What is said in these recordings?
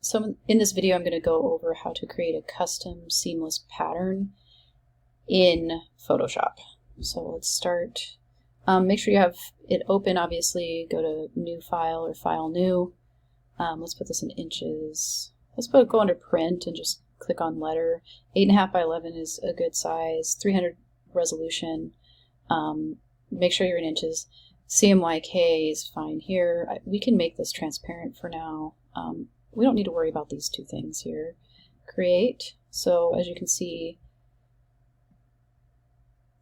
So in this video, I'm going to go over how to create a custom seamless pattern in Photoshop. So let's start. Make sure you have it open, obviously. Go to New File or File New. Let's put this in inches. Let's go under Print and just click on Letter. 8.5 by 11 is a good size. 300 resolution. Make sure you're in inches. CMYK is fine here. We can make this transparent for now. We don't need to worry about these two things here. Create. So as you can see,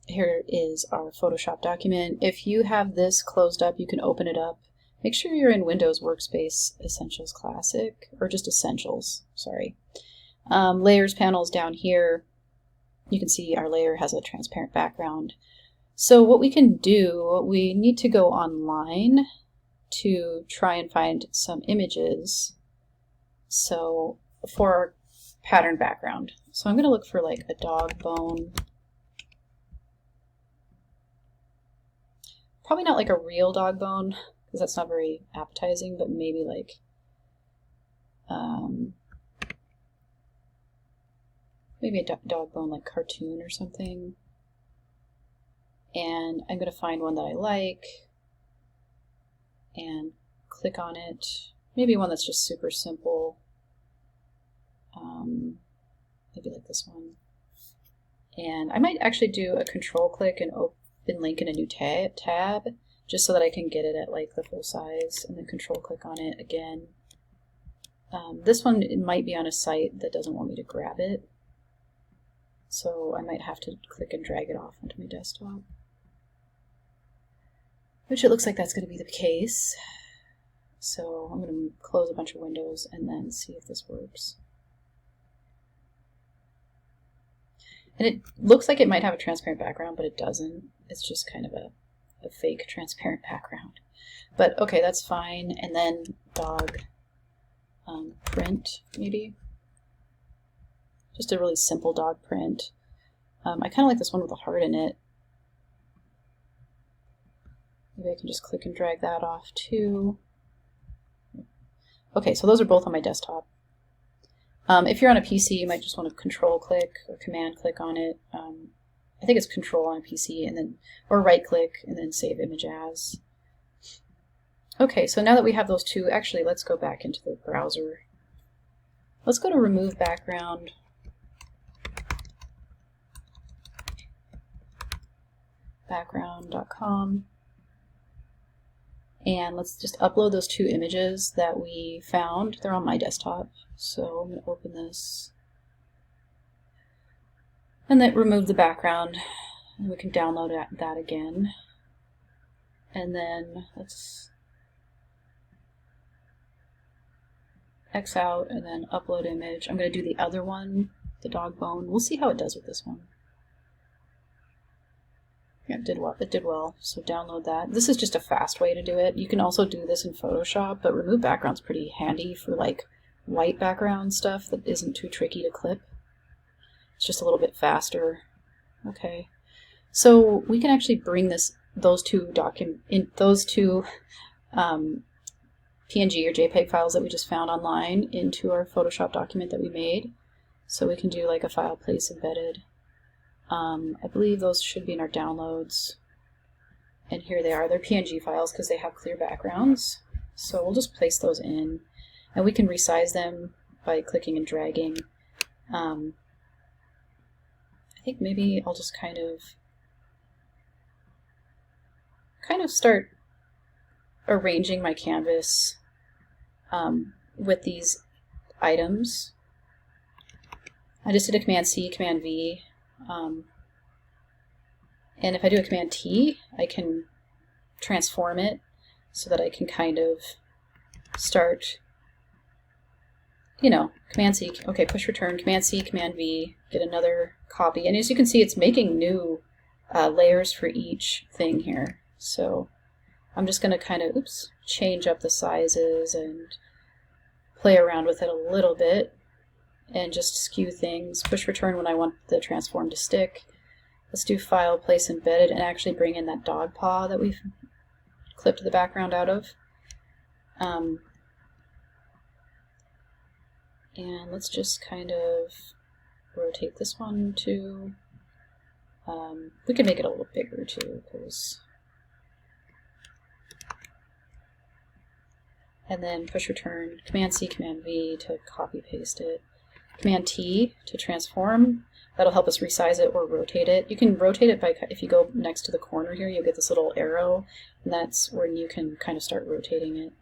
here is our Photoshop document. If you have this closed up, you can open it up. Make sure you're in Windows Workspace Essentials Classic, or just Essentials, sorry. Layers panels down here. You can see our layer has a transparent background. So what we can do, we need to go online to try and find some images. So for our pattern background. So I'm going to look for like a dog bone. Probably not like a real dog bone, because that's not very appetizing, but maybe like maybe a dog bone like cartoon or something. And I'm going to find one that I like and click on it. Maybe one that's just super simple. Maybe like this one. And I might actually do a control click and open link in a new tab, just so that I can get it at like the full size, and then control click on it again. This one, it might be on a site that doesn't want me to grab it. So I might have to click and drag it off onto my desktop. Which it looks like that's going to be the case. So I'm going to close a bunch of windows and then see if this works. And it looks like it might have a transparent background, but it doesn't. It's just kind of a fake transparent background. But okay, that's fine. And then dog print, maybe. Just a really simple dog print. I kind of like this one with a heart in it. Maybe I can just click and drag that off too. Okay, so those are both on my desktop. If you're on a PC, you might just want to control click or command click on it. I think it's control on a PC, and then, or right click and then save image as. Okay, so now that we have those two, actually let's go back into the browser. Let's go to remove background. Background.com. And let's just upload those two images that we found. They're on my desktop. So I'm going to open this. And then remove the background. And we can download that again. And then let's X out and then upload image. I'm going to do the other one, the dog bone. We'll see how it does with this one. Yeah, it did well, so download that. This is just a fast way to do it. You can also do this in Photoshop, but remove background's pretty handy for like white background stuff that isn't too tricky to clip. It's just a little bit faster. Okay, so we can actually bring those two PNG or JPEG files that we just found online into our Photoshop document that we made. So we can do like a file place embedded. I believe those should be in our downloads, and here they are. They're PNG files because they have clear backgrounds, so we'll just place those in, and we can resize them by clicking and dragging. I think maybe I'll just kind of start arranging my canvas with these items. I just did a Command C, Command V. And if I do a Command T, I can transform it so that I can kind of start, you know, Command C, okay, push return, Command C, Command V, get another copy. And as you can see, it's making new layers for each thing here. So I'm just going to kind of, change up the sizes and play around with it a little bit. And just skew things. Push return when I want the transform to stick. Let's do file, place embedded, and actually bring in that dog paw that we've clipped the background out of. And let's just kind of rotate this one too. We can make it a little bigger too, and then push return, Command C, Command V to copy paste it, Command T to transform. That'll help us resize it or rotate it. You can rotate it by, if you go next to the corner here, you'll get this little arrow, and that's when you can kind of start rotating it.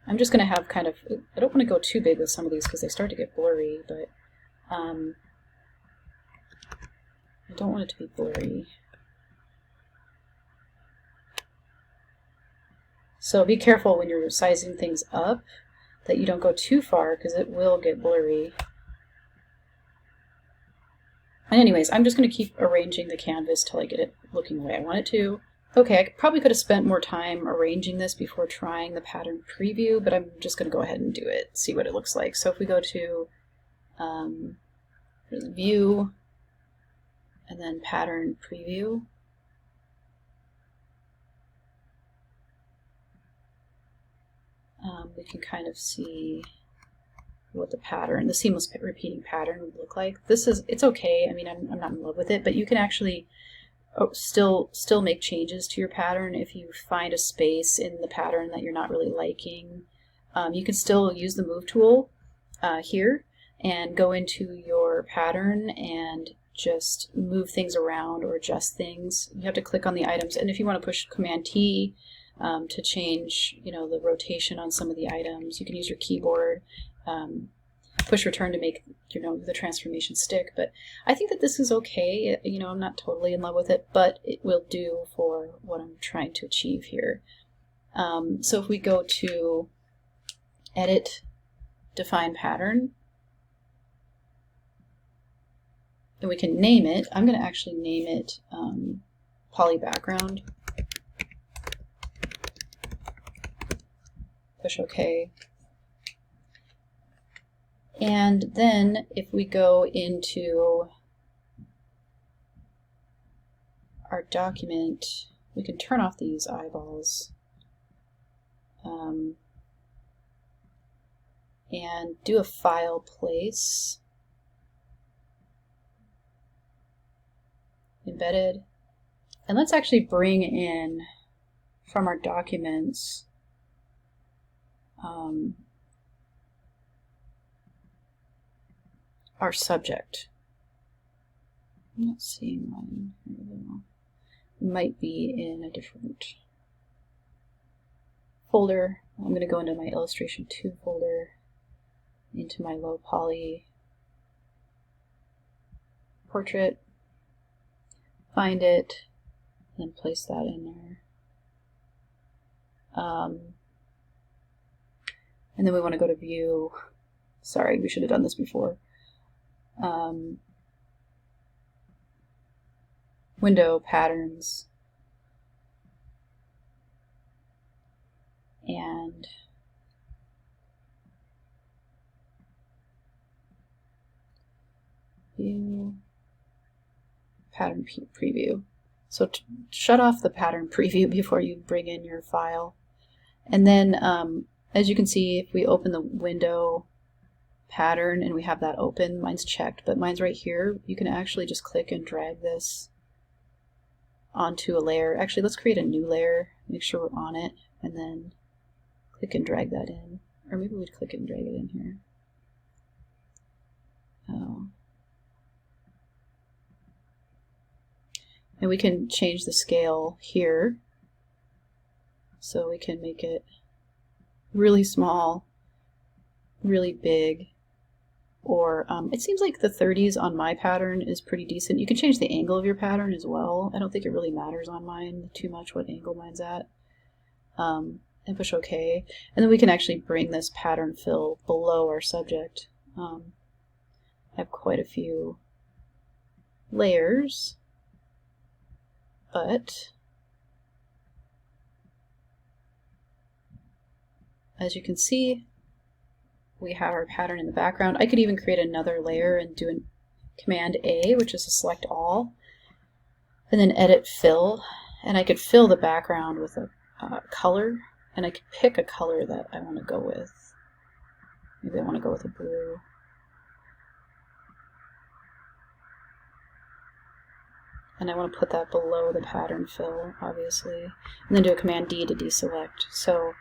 I'm just going to have kind of, I don't want to go too big with some of these because they start to get blurry, but I don't want it to be blurry. So be careful when you're sizing things up that you don't go too far because it will get blurry. And anyways, I'm just going to keep arranging the canvas till I get it looking the way I want it to. Okay, I probably could have spent more time arranging this before trying the pattern preview, but I'm just going to go ahead and do it, see what it looks like. So if we go to View, and then Pattern Preview, we can kind of see what the pattern, the seamless repeating pattern would look like. It's okay. I mean, I'm not in love with it, but you can actually still make changes to your pattern if you find a space in the pattern that you're not really liking. You can still use the Move tool here and go into your pattern and just move things around or adjust things. You have to click on the items, and if you want to push Command T to change, the rotation on some of the items, you can use your keyboard. Push return to make the transformation stick, but I think that this is okay. I'm not totally in love with it, but it will do for what I'm trying to achieve here. So if we go to Edit, Define Pattern, and we can name it. I'm going to actually name it Poly Background. Push OK. And then if we go into our document, we can turn off these eyeballs and do a file place, embedded, and let's actually bring in from our documents our subject. I'm not seeing mine. It might be in a different folder. I'm going to go into my Illustration 2 folder, into my low poly portrait, find it, and place that in there. And then we want to go to View. Sorry, we should have done this before. Window, Patterns, and View, Pattern Preview. So shut off the pattern preview before you bring in your file. And then as you can see, if we open the window pattern and we have that open, mine's checked, but mine's right here. You can actually just click and drag this onto a layer. Actually, let's create a new layer, make sure we're on it, and then click and drag that in. Or maybe we'd click and drag it in here. Oh. And we can change the scale here. So we can make it really small, really big, or it seems like the 30s on my pattern is pretty decent. You can change the angle of your pattern as well. I don't think it really matters on mine too much what angle mine's at. And push OK. And then we can actually bring this pattern fill below our subject. I have quite a few layers, but as you can see, we have our pattern in the background. I could even create another layer and do a Command A, which is to select all, and then Edit Fill, and I could fill the background with a color, and I could pick a color that I want to go with. Maybe I want to go with a blue. And I want to put that below the pattern fill, obviously. And then do a Command D to deselect. So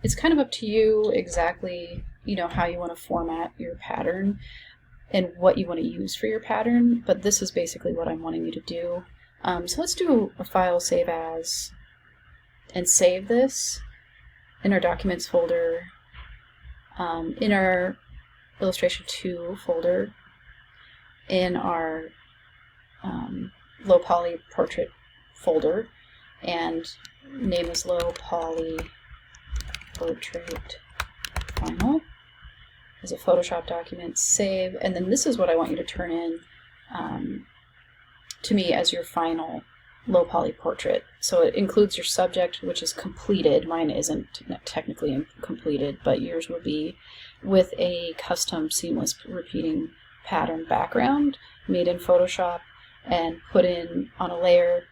it's kind of up to you exactly, how you want to format your pattern and what you want to use for your pattern, but this is basically what I'm wanting you to do. So let's do a file save as, and save this in our documents folder, in our illustration 2 folder, in our low poly portrait folder, and name is low poly portrait final as a Photoshop document, save, and then this is what I want you to turn in to me as your final low poly portrait. So it includes your subject, which is completed. Mine isn't technically completed, but yours will be, with a custom seamless repeating pattern background made in Photoshop and put in on a layer,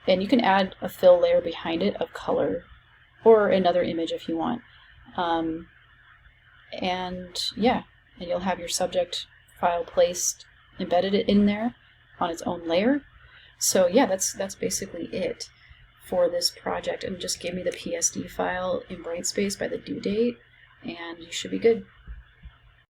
and you can add a fill layer behind it of color or another image if you want. And yeah, and you'll have your subject file placed, embedded it in there on its own layer. So yeah, that's basically it for this project. And just give me the PSD file in Brightspace by the due date, and you should be good.